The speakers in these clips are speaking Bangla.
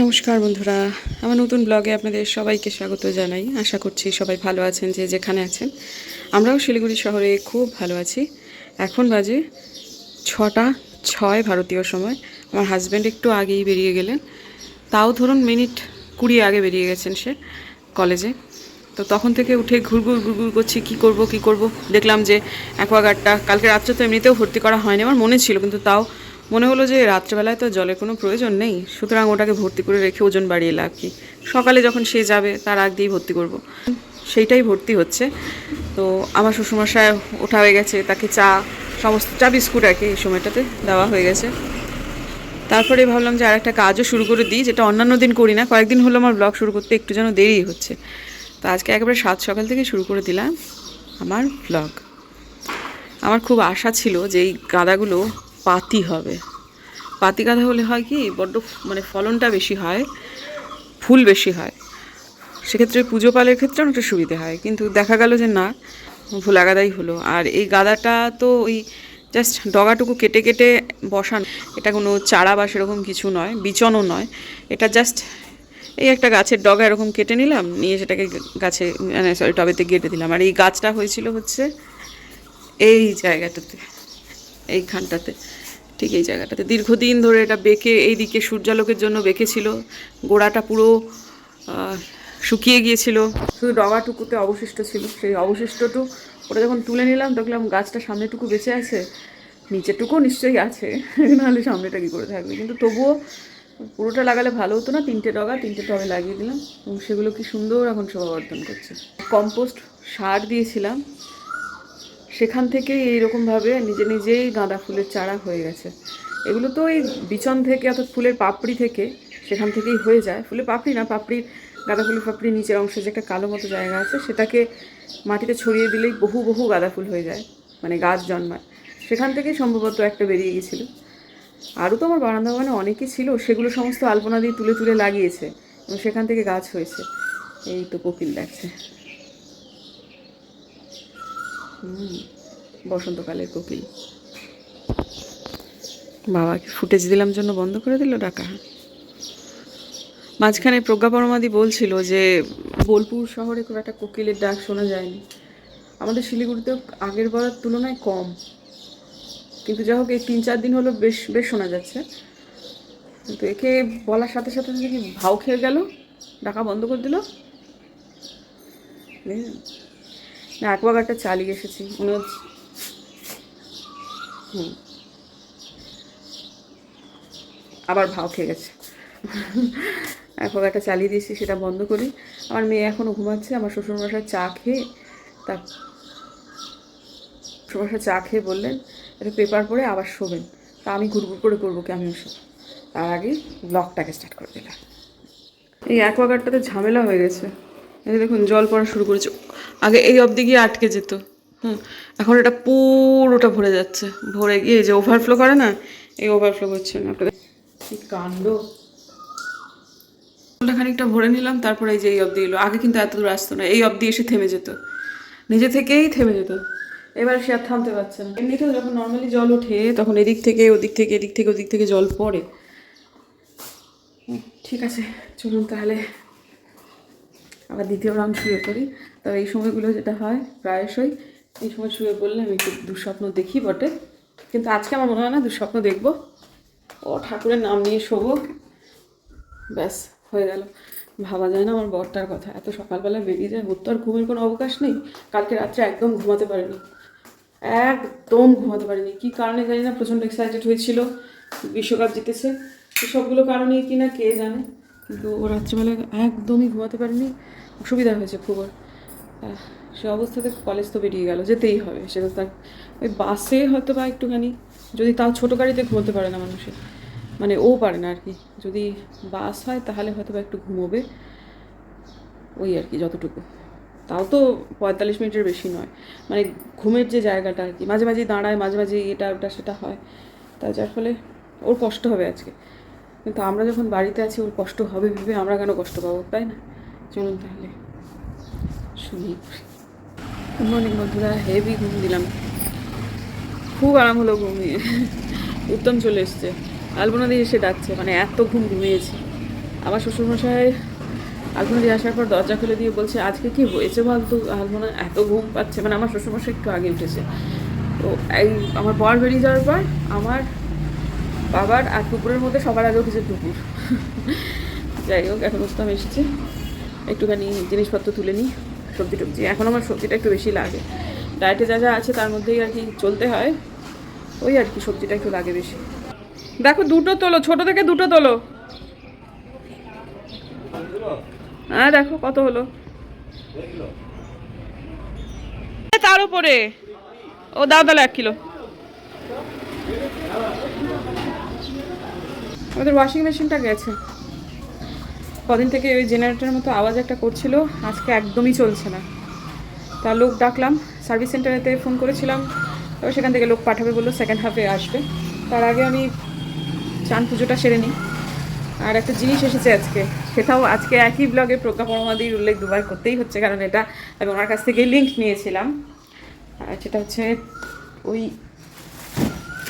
নমস্কার বন্ধুরা, আমার নতুন ব্লগে আপনাদের সবাইকে স্বাগত জানাই। আশা করছি সবাই ভালো আছেন, যে যেখানে আছেন। আমরাও শিলিগুড়ি শহরে খুব ভালো আছি। এখন বাজে 6টা 6 ভারতীয় সময়। আমার হাজব্যান্ড একটু আগেই বেরিয়ে গেলেন, তাও ধরুন মিনিট 20 আগে বেরিয়ে গেছেন সে কলেজে। তো তখন থেকে উঠে ঘুরঘুর ঘুরঘুর করছি, কি করব। দেখলাম যে অ্যাকোয়াগার্ডটা কালকে রাত্রে তো এমনিতেও ভর্তি করা হয়নি, আমার মনে ছিল, কিন্তু তাও মনে হলো যে রাত্রেবেলায় তো জলের কোনো প্রয়োজন নেই, সুতরাং ওটাকে ভর্তি করে রেখে ওজন বাড়িয়ে লাভ কি। সকালে যখন সে যাবে তার আগ দিয়েই ভর্তি করব, সেইটাই ভর্তি হচ্ছে। তো আমার শ্বশুরমশাই ওঠা হয়ে গেছে, তাকে চা, সমস্ত চা বিস্কুট আর কি এই সময়টাতে দেওয়া হয়ে গেছে। তারপরে ভাবলাম যে আর একটা কাজও শুরু করে দিই, যেটা অন্যান্য দিন করি না। কয়েকদিন হলো আমার ব্লগ শুরু করতে একটু যেন দেরি হচ্ছে, তো আজকে একেবারে সকাল থেকে শুরু করে দিলাম আমার ব্লগ। আমার খুব আশা ছিল যে এই গাঁদাগুলো পাতি হবে। পাতি গাঁদা হলে হয় কি, বড্ড মানে ফলনটা বেশি হয়, ফুল বেশি হয়, সেক্ষেত্রে পুজো পালের ক্ষেত্রে অনেকটা সুবিধে হয়। কিন্তু দেখা গেল যে না, ভোলা গাঁদাই হলো। আর এই গাঁদাটা তো ওই জাস্ট ডগাটুকু কেটে কেটে বসানো, এটা কোনো চারা বা সেরকম কিছু নয়, বিচনও নয়। এটা জাস্ট এই একটা গাছের ডগা এরকম কেটে নিলাম, নিয়ে সেটাকে গাছে মানে সরি টবেতে গেঁটে দিলাম। আর এই গাছটা হয়েছিল হচ্ছে এই জায়গাটাতে, এইখানটাতে, ঠিক এই জায়গাটাতে দীর্ঘদিন ধরে এটা বেঁকে এইদিকে সূর্যালোকের জন্য বেঁকেছিল। গোড়াটা পুরো শুকিয়ে গিয়েছিল, শুধু ডগাটুকুতে অবশিষ্ট ছিল। সেই অবশিষ্টটু ওটা যখন তুলে নিলাম, দেখলাম গাছটা সামনেটুকু বেঁচে আছে, নিচেরটুকুও নিশ্চয়ই আছে, নাহলে সামনেটা কী করে থাকবে। কিন্তু তবুও পুরোটা লাগালে ভালো হতো না? 3টে ডগা 3টে টবে লাগিয়ে দিলাম, এবং সেগুলো কি সুন্দর এখন শোভাবর্ধন করছে। কম্পোস্ট সার দিয়েছিলাম, সেখান থেকেই এইরকমভাবে নিজে নিজেই গাঁদা ফুলের চারা হয়ে গেছে। এগুলো তো এই বিচন থেকে, অর্থাৎ ফুলের পাপড়ি থেকে, সেখান থেকেই হয়ে যায়। ফুলের পাপড়ি না, পাপড়ির, গাঁদা ফুলের পাপড়ির নিচের অংশে যে একটা কালো মতো জায়গা আছে, সেটাকে মাটিতে ছড়িয়ে দিলেই বহু বহু গাঁদা ফুল হয়ে যায়, মানে গাছ জন্মায়। সেখান থেকেই সম্ভবত একটা বেরিয়ে গেছিলো। আরও তো আমার বারান্দা বাগানে অনেকই ছিল, সেগুলো সমস্ত আলপনা দিয়ে তুলে তুলে লাগিয়েছে, এবং সেখান থেকে গাছ হয়েছে। এই তো কোকিল ডাকছে, বসন্তকালের কোকিল। বাবাকে ফুটেজ দিলাম জন্য বন্ধ করে দিল ডাকা। মাঝখানে প্রজ্ঞা পরমাদি বলছিল যে বোলপুর শহরে খুব একটা কোকিলের ডাক শোনা যায়নি। আমাদের শিলিগুড়িতেও আগের বারের তুলনায় কম, কিন্তু যাই হোক এই 3-4 দিন হলো বেশ বেশ শোনা যাচ্ছে। কিন্তু একে বলার সাথে সাথে কি ভাও খেয়ে গেল, ডাকা বন্ধ করে দিল। না, অ্যাকোয়াগার্ডটা চালিয়ে এসেছি মনে হচ্ছে। আবার ভাও খেয়ে গেছে। অ্যাকোয়াগার্ডটা চালিয়ে দিয়েছি, সেটা বন্ধ করি। আমার মেয়ে এখনও ঘুমাচ্ছে। আমার শ্বশুরমশাই চা খেয়ে, তার শ্বশুরমশাই চা খেয়ে বললেন একটা পেপার পড়ে আবার শোবেন। তা আমি ঘুরঘুর করে করবো কি, আমিও শোবো। তার আগে ব্লগটাকে স্টার্ট করে দিলাম। এই অ্যাকোয়াগার্ডটাতে ঝামেলা হয়ে গেছে। এই দেখুন জল পড়া শুরু করেছে। আগে এই অবধি গিয়ে আটকে যেত, এখন এটা পুরোটা ভরে যাচ্ছে। ভরে গিয়ে যে ওভারফ্লো করে না, এই ওভারফ্লো করছে না। আপনাদের কি কাণ্ড! খানিকটা ভরে নিলাম, তারপরে এই যে এই অবধি এলো। আগে কিন্তু এত দূর আসতো না, এই অবধি এসে থেমে যেত, নিজে থেকেই থেমে যেত। এবার সে আর থামতে পারছে না। এমনিতেও যখন নর্মালি জল ওঠে, তখন এদিক থেকে ওদিক থেকে, এদিক থেকে ওদিক থেকে জল পড়ে। ঠিক আছে, চলুন তাহলে আবার দ্বিতীয় রাউন্ড শুয়ে পড়ি। তবে এই সময়গুলো যেটা হয় প্রায়শই, এই সময় শুয়ে পড়লে আমি একটু দুঃস্বপ্ন দেখি বটে, কিন্তু আজকে আমার মনে হয় না দুঃস্বপ্ন দেখবো। ও ঠাকুরের নাম নিয়ে শোবো, ব্যাস হয়ে গেল। ভাবা যায় না আমার বরটার কথা, এত সকালবেলা বেরিয়ে যায়, ওর তো আর ঘুমের কোনো অবকাশ নেই। কালকে রাত্রে একদম ঘুমাতে পারেনি, একদম ঘুমাতে পারিনি। কী কারণে জানি না, প্রচণ্ড এক্সাইটেড হয়েছিল, বিশ্বকাপ জিতেছে, সবগুলো কারণেই কি না কে জানে, কিন্তু ও রাত্রিবেলায় একদমই ঘুমাতে পারেনি। অসুবিধা হয়েছে খুব। সে অবস্থাতে কলেজ তো বেরিয়ে গেল, যেতেই হবে। সেটা তার ওই বাসে হয়তো বা একটুখানি, যদি তাও ছোটো গাড়িতে ঘুমোতে পারে না মানুষের, মানে ও পারে না আর কি। যদি বাস হয় তাহলে হয়তো বা একটু ঘুমোবে, ওই আর কি যতটুকু। তাও তো 45 মিনিটের বেশি নয়, মানে ঘুমের যে জায়গাটা আর কি। মাঝে মাঝেই দাঁড়ায়, মাঝে মাঝে এটা ওটা সেটা হয়, তাই যার ফলে ওর কষ্ট হবে আজকে। কিন্তু আমরা যখন বাড়িতে আছি, ওর কষ্ট হবে ভেবে আমরা কেন কষ্ট পাবো, তাই না? চলুন তাহলে শুনি। গুড মর্নিং বন্ধুরা, হেভি ঘুম দিলাম, খুব আরাম হলো ঘুমিয়ে। উত্তম চলে এসছে, আলপনা দিয়ে এসে ডাকছে, মানে এত ঘুমিয়েছি। আমার শ্বশুরমশাই আলপনা দিয়ে আসার পর দরজা খুলে দিয়ে বলছে আজকে কি হয়েছে বলতো, আলপনা এত ঘুম পাচ্ছে। মানে আমার শ্বশুরমশাই একটু আগে উঠেছে, তো এই আমার বর বেরিয়ে যাওয়ার পর আমার বাবার আর টুকুরের মধ্যে সবার আগে উঠেছে টুকুর। যাই হোক, এখন উত্তম এসেছে, একটুখানি জিনিসপত্র তুলে নিই, সবজি টবজি। এখন আমার সবজিটা একটু বেশি লাগে, ডায়েটে যা যা আছে তার মধ্যেই আর কি চলতে হয়, ওই আর কি সবজিটা একটু লাগে বেশি। দেখো দুটো তোলো, ছোট থেকে দুটো তোলো। হ্যাঁ দেখো কত হলো তার উপরে। ও দাও তাহলে 1 কিলো। আমাদের ওয়াশিং মেশিনটা গেছে, কদিন থেকে ওই জেনারেটরের মতো আওয়াজ একটা করছিল, আজকে একদমই চলছে না। তা লোক ডাকলাম, সার্ভিস সেন্টারেতে ফোন করেছিলাম, তবে সেখান থেকে লোক পাঠাবে বললো, সেকেন্ড হাফে আসবে। তার আগে আমি চান পুজোটা সেরে নিই। আর একটা জিনিস এসেছে আজকে, সেটাও আজকে একই ব্লগে প্রজ্ঞা পরমাদির উল্লেখ দুবার করতেই হচ্ছে, কারণ এটা আমি ওনার কাছ থেকে লিঙ্ক নিয়েছিলাম। আর সেটা হচ্ছে ওই,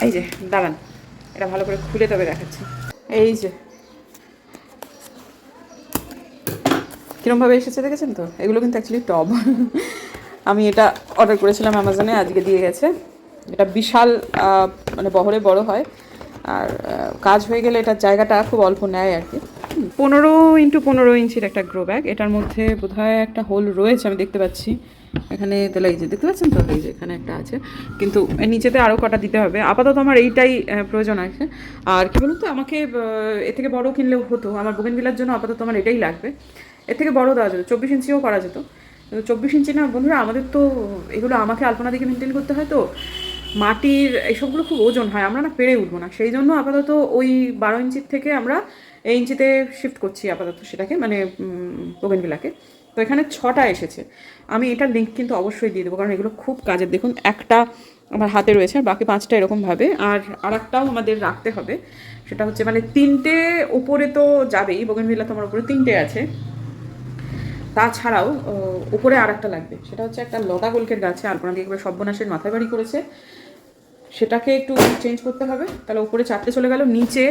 এই যে দাঁড়ান, এটা ভালো করে খুলে তবে দেখাচ্ছি। এই যে কীরমভাবে এসেছে দেখেছেন তো, এগুলো কিন্তু অ্যাকচুয়ালি টব। আমি এটা অর্ডার করেছিলাম অ্যামাজনে, আজকে দিয়ে গেছে। এটা বিশাল মানে বহরে বড় হয়, আর কাজ হয়ে গেলে এটার জায়গাটা খুব অল্প নেয় আর কি। 15x15 ইঞ্চির একটা গ্রো ব্যাগ, এটার মধ্যে বোধহয় একটা হোল রয়েছে, আমি দেখতে পাচ্ছি এখানে। তাহলে এই যে দেখতে পাচ্ছেন তো, এই যে এখানে একটা আছে, কিন্তু এর নিচেতে আরও কটা দিতে হবে। আপাতত আমার এইটাই প্রয়োজন আছে। আর কি বলুন তো, আমাকে এর থেকে বড় কিনলেও হতো, আমার বোগেনভিলার জন্য আপাতত আমার এটাই লাগবে। এর থেকে বড় দেওয়া যেত, 24 ইঞ্চিও করা যেত। 24 ইঞ্চি না বন্ধুরা, আমাদের তো এগুলো আমাকে আলপনা দিকে মেনটেন করতে হয়, তো মাটির এইসবগুলো খুব ওজন হয়, আমরা না পেরে উঠবো না। সেই জন্য আপাতত ওই 12 ইঞ্চির থেকে আমরা এই ইঞ্চিতে শিফট করছি আপাতত সেটাকে, মানে বোগেনভিলাকে। তো এখানে 6টা এসেছে। আমি এটার লিঙ্ক কিন্তু অবশ্যই দিয়ে দেবো, কারণ এগুলো খুব কাজের। দেখুন, একটা আমার হাতে রয়েছে, আর বাকি 5টা এরকমভাবে, আর একটাও আমাদের রাখতে হবে। সেটা হচ্ছে মানে 3টে ওপরে তো যাবেই, বোগেনভিলা তো আমার উপরে 3টে আছে, তাছাড়াও উপরে আর একটা লাগবে। সেটা হচ্ছে একটা লতা কলকের গাছে আলপনা দিয়ে একবার সর্বনাশের মাথায় বাড়ি করেছে, সেটাকে একটু চেঞ্জ করতে হবে। তাহলে উপরে 4টে চলে গেল, নিচে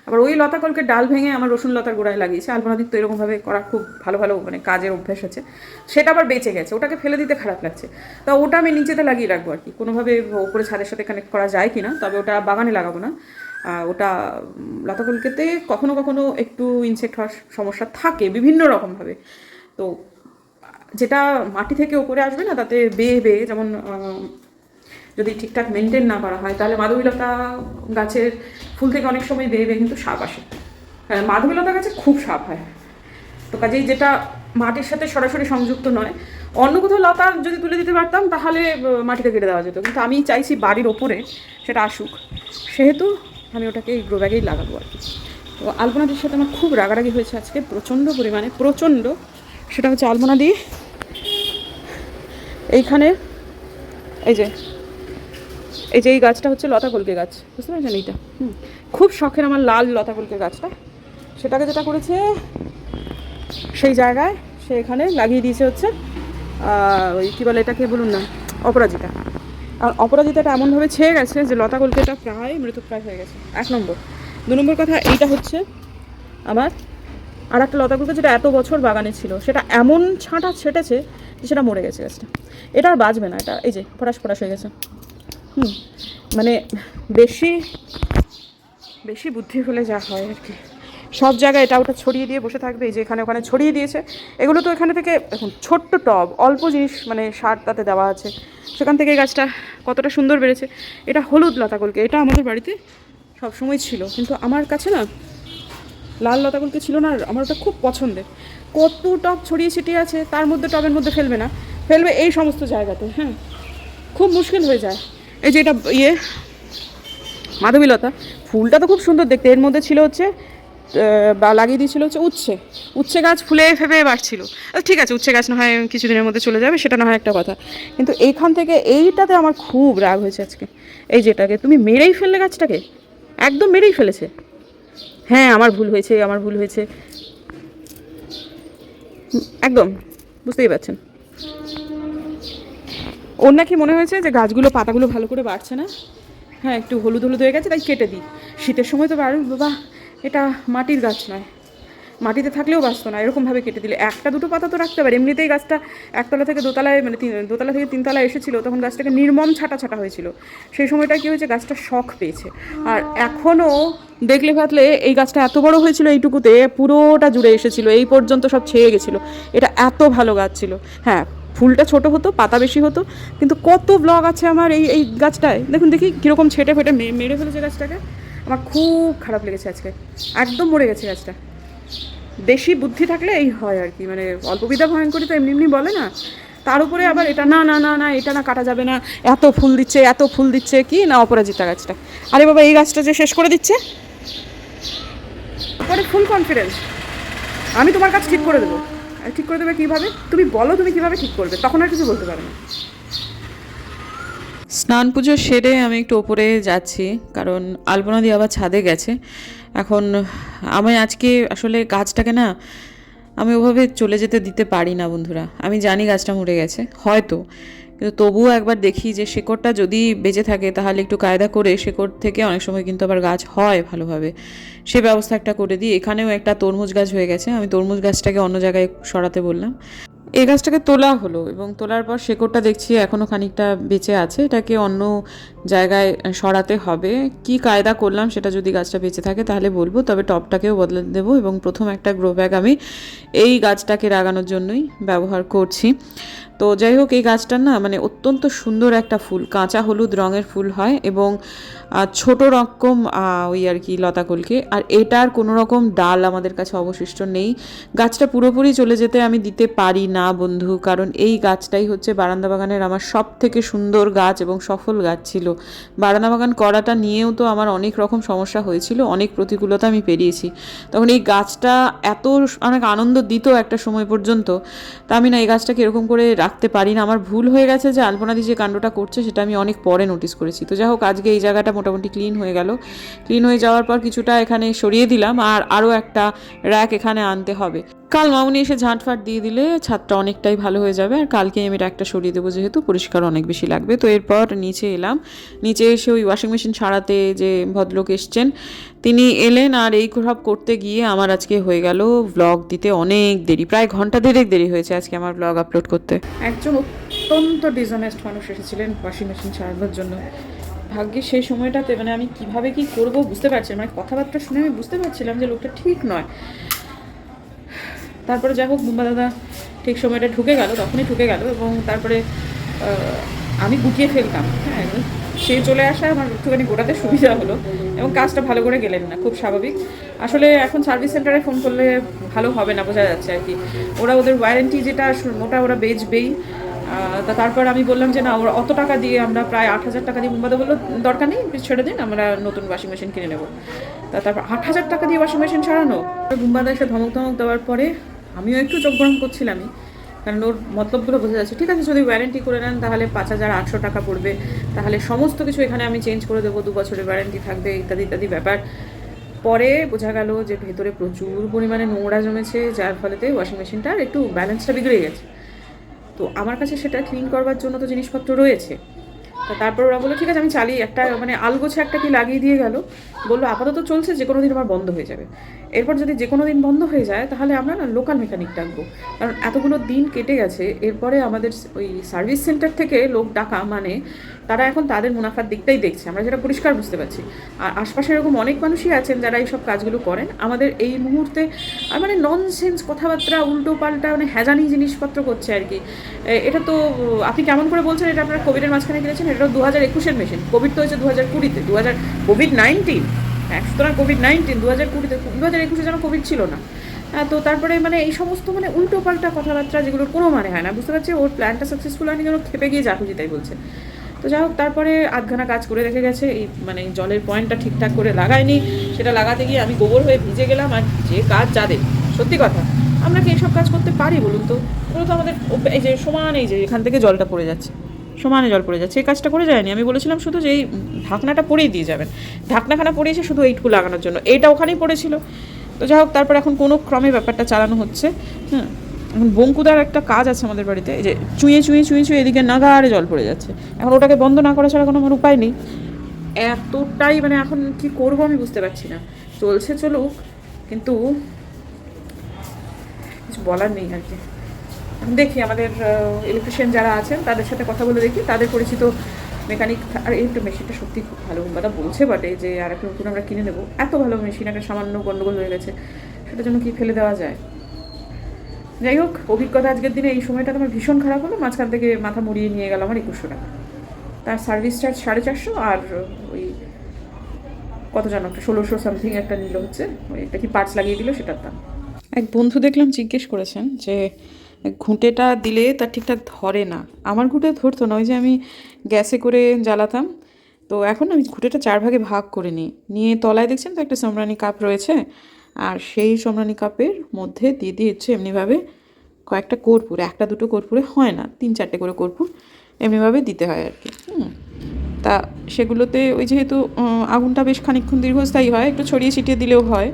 আবার ওই লতা কলকের ডাল ভেঙে আমার রসুন লতার গোড়ায় লাগিয়েছে। আলপনা দিক তো এরকমভাবে করা খুব ভালো ভালো মানে কাজের অভ্যাস আছে, সেটা আবার বেঁচে গেছে, ওটাকে ফেলে দিতে খারাপ লাগছে। তা ওটা আমি নিচেতে লাগিয়ে রাখবো আর কি, কোনোভাবে উপরে ছাদের সাথে কানেক্ট করা যায় কি না। তবে ওটা বাগানে লাগাবো না, ওটা লতা কলকেতে কখনো কখনো একটু ইনসেক্ট হওয়ার সমস্যা থাকে বিভিন্ন রকমভাবে। তো যেটা মাটি থেকে উপরে আসবে না, তাতে বেয়ে বেয়ে, যেমন যদি ঠিকঠাক মেনটেন না করা হয়, তাহলে মাধবীলতা গাছের ফুল থেকে অনেক সময় বেয়ে বেয়ে কিন্তু সাপ আসে। হ্যাঁ, মাধবীলতা গাছে খুব সাপ হয়। তো কাজেই যেটা মাটির সাথে সরাসরি সংযুক্ত নয়, অন্য কোথাও লতা যদি তুলে দিতে পারতাম তাহলে মাটিতে কেটে দেওয়া যেত, কিন্তু আমি চাইছি বাড়ির ওপরে সেটা আসুক, সেহেতু আমি ওটাকে এই গ্রো ব্যাগেই লাগাবো আর কি। তো আলপনাদির সাথে আমার খুব রাগারাগি হয়েছে আজকে, প্রচণ্ড পরিমাণে, প্রচণ্ড। সেটা হচ্ছে আলপনা দি এইখানে, এই যে এই গাছটা হচ্ছে লতা কলকে গাছ, বুঝতে পারছেন? এইটা খুব শখের আমার, লাল লতা কলকে গাছটা। সেটাকে যেটা করেছে, সেই জায়গায় সে এখানে লাগিয়ে দিয়েছে হচ্ছে ওই কী বলে এটাকে, বলুন না, অপরাজিতা। আর অপরাজিতাটা এমনভাবে ছেয়ে গেছে যে লতা কলকেটা প্রায় মৃতপ্রায় হয়ে গেছে, 1 নম্বর। 2 নম্বর কথা, এইটা হচ্ছে আমার আর একটা লতা কলকে, যেটা এত বছর বাগানে ছিল, সেটা এমন ছাঁটা ছেটেছে যে সেটা মরে গেছে গাছটা। এটা আর বাঁচবে না, এটা এই যে ফটাস ফটাস হয়ে গেছে। মানে বেশি বেশি বুদ্ধি হলে যা হয় আর কি, সব জায়গায় এটা ওটা ছড়িয়ে দিয়ে বসে থাকবে, যে এখানে ওখানে ছড়িয়ে দিয়েছে। এগুলো তো এখানে থেকে এখন ছোট্ট টব, অল্প জিনিস মানে সার তাতে দেওয়া আছে, সেখান থেকে গাছটা কতটা সুন্দর বেড়েছে। এটা হলুদ লতা কলকে, এটা আমাদের বাড়িতে সবসময় ছিল, কিন্তু আমার কাছে না লাল লতা কলকে ছিল না, আর আমার ওটা খুব পছন্দের। কত টব ছড়িয়ে ছিটিয়ে আছে, তার মধ্যে টবের মধ্যে ফেলবে না, ফেলবে এই সমস্ত জায়গাতে। হ্যাঁ, খুব মুশকিল হয়ে যায়। এই যে এটা মাধবীলতা, ফুলটা তো খুব সুন্দর দেখতে, এর মধ্যে ছিল হচ্ছে বা লাগিয়ে দিয়েছিল হচ্ছে উচ্ছে গাছ, ফুলে ফেপে বাড়ছিল। ঠিক আছে, উচ্ছে গাছ না হয় কিছুদিনের মধ্যে চলে যাবে, সেটা না হয় একটা কথা, কিন্তু এইখান থেকে এইটাতে আমার খুব রাগ হয়েছে আজকে। এই যেটাকে তুমি মেরেই ফেললে, গাছটাকে একদম মেরেই ফেলেছে। হ্যাঁ, আমার ভুল হয়েছে একদম, বুঝতেই পারছেন। ওর নাকি মনে হয়েছে যে গাছগুলো পাতাগুলো ভালো করে বাড়ছে না, হ্যাঁ একটু হলুদ হলুদ হয়ে গেছে, তাই কেটে দিই। শীতের সময় তো বাবা, এটা মাটির গাছ নয়, মাটিতে থাকলেও বাঁচতো না, এরকমভাবে কেটে দিলে। একটা দুটো পাতা তো রাখতে পারে, এমনিতেই গাছটা একতলা থেকে দোতলায় মানে দোতলা থেকে তিনতলায় এসেছিলো, তখন গাছটাকে নির্মম ছাটা ছাটা হয়েছিল। সেই সময়টা কী হয়েছে, গাছটা শখ পেয়েছে। আর এখনও দেখলে ভাবলে এই গাছটা এত বড় হয়েছিল, এইটুকুতে পুরোটা জুড়ে এসেছিলো, এই পর্যন্ত সব ছেয়ে গেছিলো। এটা এত ভালো গাছ ছিল। হ্যাঁ, ফুলটা ছোট হতো, পাতা বেশি হতো, কিন্তু কত ব্লগ আছে আমার এই গাছটায়। দেখুন দেখি কীরকম ছেটে ফেটে মেরে ফেলেছে গাছটাকে। আমার খুব খারাপ লেগেছে আজকে, একদম মরে গেছে গাছটা। বেশি বুদ্ধি থাকলে এই হয় আর কি, মানে অল্প বিদ্যা ভয়ঙ্করী তো এমনি এমনি বলে না, তার উপরে আবার এটা না না না না এটা না কাটা যাবে না, এত ফুল দিচ্ছে কি না অপরাজিতা গাছটা। আরে বাবা, এই গাছটা যে শেষ করে দিচ্ছে, পরে ফুল কনফিডেন্স আমি তোমার কাজ ঠিক করে দেবো। ঠিক করে দেবে কীভাবে তুমি বলো, তুমি কীভাবে ঠিক করবে, তখন আর কিছু বলতে পারবে না। স্নান পুজো সেরে আমি একটু ওপরে যাচ্ছি, কারণ আলপনা দিয়ে আবার ছাদে গেছে। এখন আমি আজকে আসলে গাছটাকে না আমি ওভাবে চলে যেতে দিতে পারি না বন্ধুরা। আমি জানি গাছটা মরে গেছে হয়তো, কিন্তু তবুও একবার দেখি যে শেকড়টা যদি বেঁচে থাকে তাহলে একটু কায়দা করে শেকড় থেকে অনেক সময় কিন্তু আবার গাছ হয় ভালোভাবে, সে ব্যবস্থা একটা করে দিই। এখানেও একটা তরমুজ গাছ হয়ে গেছে, আমি তরমুজ গাছটাকে অন্য জায়গায় সরাতে বললাম। এই গাছটাকে তোলা হলো এবং তোলার পর শেকড়টা দেখছি এখনও খানিকটা বেঁচে আছে, এটাকে অন্য জায়গায় সরাতে হবে। কি কায়দা করলাম সেটা যদি গাছটা বেঁচে থাকে তাহলে বলবো, তবে টবটাকেও বদলে দেবো। এবং প্রথম একটা গ্রো ব্যাগ আমি এই গাছটাকে লাগানোর জন্যই ব্যবহার করছি। তো যাই হোক, এই গাছটার না মানে অত্যন্ত সুন্দর একটা ফুল, কাঁচা হলুদ রঙের ফুল হয় এবং ছোট রকম ওই আর কি লতাকলকে। আর এটার কোনো রকম ডাল আমাদের কাছে অবশিষ্ট নেই। গাছটা পুরোপুরি চলে যেতে আমি দিতে পারি না বন্ধু, কারণ এই গাছটাই হচ্ছে বারান্দা বাগানের আমার সব থেকে সুন্দর গাছ এবং সফল গাছ ছিল। বারান্দা বাগান করাটা নিয়েও তো আমার অনেক রকম সমস্যা হয়েছিল, অনেক প্রতিকূলতা আমি পেরিয়েছি। তখন এই গাছটা এত অনেক আনন্দ দিত একটা সময় পর্যন্ত, তা আমি না এই গাছটাকে এরকম করে রাখতে পারি না। আমার ভুল হয়ে গেছে যে আলপনাদি যে কাণ্ডটা করছে সেটা আমি অনেক পরে নোটিস করেছি। তো যাই হোক, আজকে এই জায়গাটা মোটামুটি ক্লিন হয়ে গেল। ক্লিন হয়ে যাওয়ার পর কিছুটা এখানে সরিয়ে দিলাম, আর আরও একটা র্যাক এখানে আনতে হবে। কাল মামুনি এসে ঝাঁটফাট দিয়ে দিলে ছাদটা অনেকটাই ভালো হয়ে যাবে। আর কালকে আমি র্যাকটা সরিয়ে দেবো, যেহেতু পরিষ্কার অনেক বেশি লাগবে। তো এরপর নিচে এলাম, নিচে এসে ওই ওয়াশিং মেশিন ছাড়াতে যে ভদ্রলোক এসছেন তিনি এলেন, আর এই সব করতে গিয়ে আমার আজকে হয়ে গেল ব্লগ দিতে অনেক দেরি, প্রায় ঘন্টা দেরি হয়েছে আজকে আমার ব্লগ আপলোড করতে। একজন অত্যন্ত ডিসঅনেস্ট মানুষ এসেছিলেন ওয়াশিং মেশিন ছাড়ানোর জন্য। ভাগ্যে সেই সময়টাতে মানে আমি কিভাবে কি করব বুঝতে পারছি, মানে কথাবার্তা শুনে আমি বুঝতে পারছিলাম যে লোকটা ঠিক নয়। তারপরে যাই হোক, বুম্বা দাদা ঠিক সময়টা ঢুকে গেল, তখনই ঢুকে গেল এবং তারপরে আমি গুটিয়ে ফেলতাম। হ্যাঁ, সে চলে আসা আমার একটুখানি গোটাতে সুবিধা হলো এবং কাজটা ভালো করে গেলেন না, খুব স্বাভাবিক। আসলে এখন সার্ভিস সেন্টারে ফোন করলে ভালো হবে না, বোঝা যাচ্ছে আর কি। ওরা ওদের ওয়ারেন্টি যেটা ওটা ওরা বেচবেই। তারপর আমি বললাম যে না, ওরা অত টাকা দিয়ে আমরা প্রায় 8,000 টাকা দিয়ে, বুম্বাদা বললো দরকার নেই, ছেড়ে দিন, আমরা নতুন ওয়াশিং মেশিন কিনে নেবো। তারপর 8,000 টাকা দিয়ে ওয়াশিং মেশিন ছাড়ানো। বুম্বাদা এসে ধমক দেওয়ার পরে আমিও একটু চোখ গরম করছিলামই, কারণ ওর মতলবগুলো বোঝা যাচ্ছে। ঠিক আছে, যদি ওয়ারেন্টি করে নেন তাহলে 5,800 টাকা পড়বে, তাহলে সমস্ত কিছু এখানে আমি চেঞ্জ করে দেবো, 2 বছরের ওয়ারেন্টি থাকবে, ইত্যাদি ইত্যাদি ব্যাপার। পরে বোঝা গেল যে ভেতরে প্রচুর পরিমাণে নোংরা জমেছে, যার ফলেতে ওয়াশিং মেশিনটার একটু ব্যালেন্সটা বিগড়ে গেছে। তো আমার কাছে সেটা ক্লিন করবার জন্য তো জিনিসপত্র রয়েছে। তারপর ওরা বললো ঠিক আছে আমি চালিয়ে একটা মানে আলগোছে একটা কি লাগিয়ে দিয়ে গেল, বললো আপাতত চলছে, যে কোনো দিন আমার বন্ধ হয়ে যাবে। এরপর যদি যে কোনো দিন বন্ধ হয়ে যায় তাহলে আমরা না লোকাল মেকানিক ডাকবো, কারণ এতগুলো দিন কেটে গেছে। এরপরে আমাদের ওই সার্ভিস সেন্টার থেকে লোক ডাকা মানে তারা এখন তাদের মুনাফার দিকটাই দেখছে, আমরা যেটা পরিষ্কার বুঝতে পারছি। আর আশপাশে এরকম অনেক মানুষই আছেন যারা এইসব কাজগুলো করেন। আমাদের এই মুহূর্তে আর মানে ননসেন্স কথাবার্তা, উল্টো পাল্টা মানে হ্যাজানি জিনিসপত্র করছে আর কি। এটা তো আপনি কেমন করে বলছেন এটা আপনার কোভিডের মাঝখানে কিনেছেন, এটা 2021-এর মেশিন, কোভিড তো হয়েছে 2020-তে, কোভিড-19। হ্যাঁ, সুতরাং কোভিড-19 2020-তে, 2021-এ যেন কোভিড ছিল না। তো তারপরে মানে এই সমস্ত মানে উল্টো পাল্টা কথাবার্তা যেগুলোর কোনো মানে হয় না, বুঝতে পারছি ওর প্ল্যানটা সাকসেসফুল হয়নি, যেন খেপে গিয়ে যা খুঁজি তাই বলছে। তো যাই হোক, তারপরে আধখানা কাজ করে রেখে গেছে, এই মানে জলের পয়েন্টটা ঠিকঠাক করে লাগায়নি, সেটা লাগাতে গিয়ে আমি গোবর হয়ে ভিজে গেলাম। আর যে কাজ যাদের, সত্যি কথা, আমরা কি এইসব কাজ করতে পারি বলুন তো? ওগুলো তো আমাদের এই যে সমান, এই যে এখান থেকে জলটা পড়ে যাচ্ছে, সমানে জল পড়ে যাচ্ছে, এই কাজটা করে যায়নি। আমি বলেছিলাম শুধু যে এই ঢাকনাটা পরেই দিয়ে যাবেন, ঢাকনাখানা পড়িয়েছে শুধু এইটুকু লাগানোর জন্য, এইটা ওখানেই পড়েছিল। তো যাই হোক, তারপর এখন কোনো ক্রমে ব্যাপারটা চালানো হচ্ছে। হ্যাঁ, এখন বঙ্কুদার একটা কাজ আছে আমাদের বাড়িতে, এই যে চুঁয়ে এদিকে নাগাড়ে জল পড়ে যাচ্ছে। এখন ওটাকে বন্ধ না করা ছাড়া কোনো আমার উপায় নেই। এতটাই মানে এখন কি করব আমি বুঝতে পারছি না। চলছে চলুক, কিন্তু কিছু বলার নেই আর কি। দেখি আমাদের ইলেকট্রিশিয়ান যারা আছেন তাদের সাথে কথা বলে দেখি, তাদের পরিচিত মেকানিক। আর এই তো মেশিনটা সত্যি খুব ভালো, দাদা বলছে বটে যে আর একটা নতুন আমরা কিনে নেবো, এত ভালো মেশিন, একটা সামান্য গণ্ডগোল হয়ে গেছে সেটার জন্য কি ফেলে দেওয়া যায়। যাই হোক, অভিজ্ঞতা আজকের দিনে এই সময়টা আমার ভীষণ খারাপ হলো, মাঝখান থেকে মাথা মুড়িয়ে নিয়ে গেল আমার 2100 টাকা। তার সার্ভিস চার্জ 450, আর ওই কত জানো একটা 1600 সামথিং একটা নিল হচ্ছে, ওই একটা কি পার্টস লাগিয়ে দিল সেটার দাম। এক বন্ধু দেখলাম জিজ্ঞেস করেছেন যে ঘুঁটেটা দিলে তার ঠিকঠাক ধরে না। আমার ঘুঁটে ধরতো না, ওই যে আমি গ্যাসে করে জ্বালাতাম, তো এখন আমি ঘুঁটেটা 4 ভাগে ভাগ করে নিয়ে তলায় দেখছেন তো একটা সমরানি কাপ রয়েছে, আর সেই সমরানি কাপের মধ্যে দিয়ে দিয়েছে এমনিভাবে কয়েকটা কর্পূর, একটা দুটো কর্পূরে হয় না, 3-4টে করে কর্পূর এমনিভাবে দিতে হয় আর কি। তা সেগুলোতে ওই যেহেতু আগুনটা বেশ খানিকক্ষণ দীর্ঘস্থায়ী হয়, একটু ছড়িয়ে ছিটিয়ে দিলেও হয়।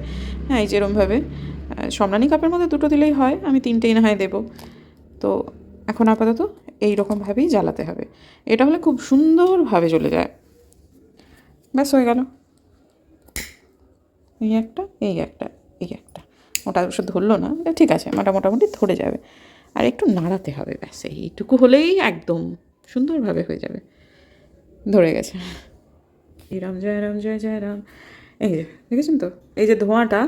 হ্যাঁ, এই যেরমভাবে সমরানি কাপের মধ্যে 2টো দিলেই হয়, আমি 3টেই না হয় দেবো। তো এখন আপাতত এই রকমভাবেই জ্বালাতে হবে, এটা হলে খুব সুন্দরভাবে জ্বলে যায়। ব্যাস হয়ে গেল। এই একটা, এই একটা, এই একটা, ওটা অবশ্য ধরলো না, ঠিক আছে, মোটামুটি ধরে যাবে। আর একটু নাড়াতে হবে, ব্যাস এইটুকু হলেই একদম সুন্দরভাবে হয়ে যাবে। ধরে গেছে। রাম জয় রাম জয় জয় রাম। এই যে দেখেছেন তো, এই যে ধোঁয়াটা,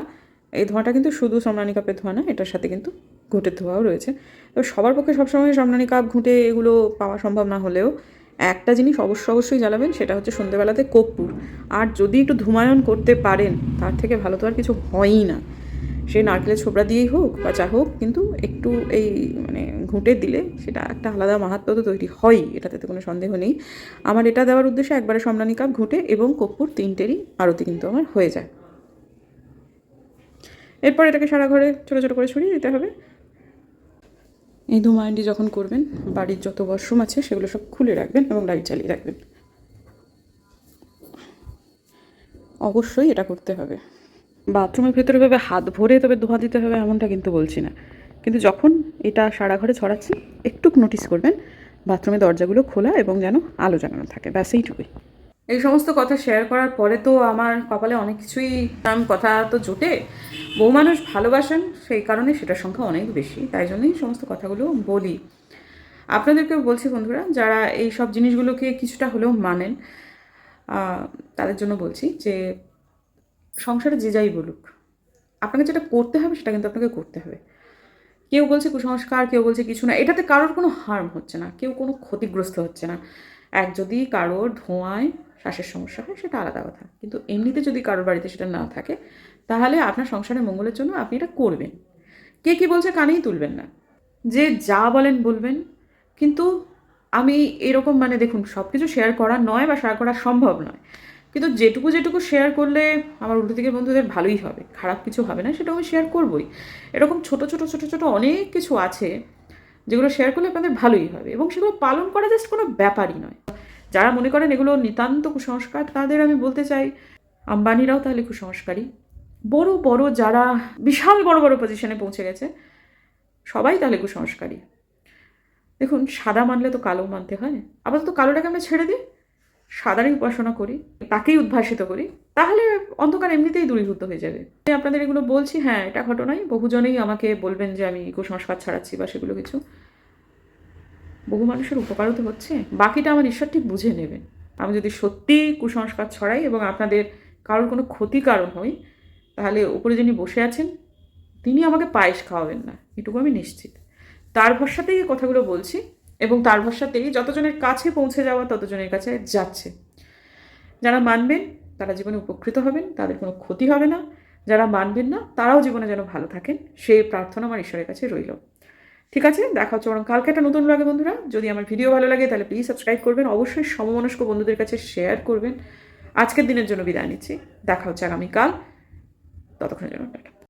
এই ধোঁয়াটা কিন্তু শুধু সমরানি কাপের ধোঁয়া না, এটার সাথে কিন্তু ঘুঁটের ধোঁয়াও রয়েছে। তো সবার পক্ষে সবসময় সমরানি কাপ ঘুঁটে এগুলো পাওয়া সম্ভব না হলেও একটা জিনিস অবশ্যই জ্বালাবেন, সেটা হচ্ছে সন্ধ্যেবেলাতে কর্পূর। আর যদি একটু ধূমায়ন করতে পারেন তার থেকে ভালো তো আর কিছু হয়ই না, সে নারকেলের ছোবড়া দিয়েই হোক বা যা হোক, কিন্তু একটু এই মানে ঘুঁটে দিলে সেটা একটা আলাদা মাহাত্ম্য তো তৈরি হয়ই, এটাতে তো কোনো সন্দেহ নেই। আমার এটা দেওয়ার উদ্দেশ্যে একবারে সমরানি কাপ, ঘুঁটে এবং কর্পূর 3টেরই আরতি কিন্তু আমার হয়ে যায়। এরপর এটাকে সারা ঘরে ছোটো ছোটো করে ছড়িয়ে দিতে হবে। এই ধূমায়নটি যখন করবেন বাড়ির যত ওয়াশরুম আছে সেগুলো সব খুলে রাখবেন এবং লাইট জ্বালিয়ে রাখবেন, অবশ্যই এটা করতে হবে। বাথরুমের ভেতরে ভাবে হাত ভরে তবে ধোঁয়া দিতে হবে এমনটা কিন্তু বলছি না, কিন্তু যখন এটা সারা ঘরে ছড়াচ্ছি একটু নোটিস করবেন বাথরুমের দরজাগুলো খোলা এবং যেন আলো জ্বালানো থাকে, ব্যাস এইটুকুই। এই সমস্ত কথা শেয়ার করার পরে তো আমার কপালে অনেক কিছুই কথা তো জোটে। বউ মানুষ ভালোবাসেন, সেই কারণে সেটার সংখ্যা অনেক বেশি, তাই জন্যই সমস্ত কথাগুলো বলি। আপনাদেরকেও বলছি বন্ধুরা, যারা এই সব জিনিসগুলোকে কিছুটা হলেও মানেন, তাদের জন্য বলছি যে সংসারে যে যাই বলুক, আপনাকে যেটা করতে হবে সেটা কিন্তু আপনাকে করতে হবে। কেউ বলছে কুসংস্কার, কেউ বলছে কিছু না, এটাতে কারোর কোনো হার্ম হচ্ছে না, কেউ কোনো ক্ষতিগ্রস্ত হচ্ছে না। যদি কারোর ধোঁয়ায় শ্বাসের সমস্যা হয় সেটা আলাদা কথা, কিন্তু এমনিতে যদি কারোর বাড়িতে সেটা না থাকে তাহলে আপনার সংসারের মঙ্গলের জন্য আপনি এটা করবেন। কে কী বলছে কানেই তুলবেন না, যে যা বলেন বলবেন। কিন্তু আমি এরকম মানে দেখুন, সব কিছু শেয়ার করা নয় বা শেয়ার করা সম্ভব নয়, কিন্তু যেটুকু শেয়ার করলে আমার উল্টো দিকের বন্ধুদের ভালোই হবে, খারাপ কিছু হবে না, সেটা আমি শেয়ার করবই। এরকম ছোট ছোট অনেক কিছু আছে যেগুলো শেয়ার করলে আপনাদের ভালোই হবে, এবং সেগুলো পালন করা জাস্ট কোনো ব্যাপারই নয়। যারা মনে করেন এগুলো নিতান্ত কুসংস্কার, তাদের আমি বলতে চাই আম্বানিরাও তাহলে কুসংস্কারী। বড় যারা বিশাল বড় পজিশনে পৌঁছে গেছে সবাই তাহলে কুসংস্কারী। দেখুন, সাদা মানলে তো কালো মানতে হয়, আপাতত কালোটাকে আমরা ছেড়ে দিই, সাদারই উপাসনা করি, তাকেই উদ্ভাসিত করি, তাহলে অন্ধকার এমনিতেই দূরীভূত হয়ে যাবে। আপনাদের এগুলো বলছি, হ্যাঁ এটা ঘটনাই, বহুজনেই আমাকে বলবেন যে আমি কুসংস্কার ছড়াচ্ছি বা সেগুলো কিছু, বহু মানুষের উপকারও তো হচ্ছে, বাকিটা আমার ঈশ্বর ঠিক বুঝে নেবেন। আমি যদি সত্যি কুসংস্কার ছড়াই এবং আপনাদের কারোর কোনো ক্ষতিকারণ হই, তাহলে উপরে যিনি বসে আছেন তিনি আমাকে পায়েস খাওয়াবেন না, এটুকু আমি নিশ্চিত। তার ভরসাতেই এই কথাগুলো বলছি, এবং তার ভরসাতেই যতজনের কাছে পৌঁছে যাওয়া ততজনের কাছে যাচ্ছে। যারা মানবেন তারা জীবনে উপকৃত হবেন, তাদের কোনো ক্ষতি হবে না। যারা মানবেন না তারাও জীবনে যেন ভালো থাকেন, সেই প্রার্থনা আমার ঈশ্বরের কাছে রইল। ঠিক আছে, দেখা হচ্ছে বরং কালকে একটা নতুন লাগে বন্ধুরা। যদি আমার ভিডিও ভালো লাগে তাহলে প্লিজ সাবস্ক্রাইব করবেন, অবশ্যই সমমনস্ক বন্ধুদের কাছে শেয়ার করবেন। আজকের দিনের জন্য বিদায় নিচ্ছি, দেখা হচ্ছে আগামীকাল, ততক্ষণের জন্য টাটা।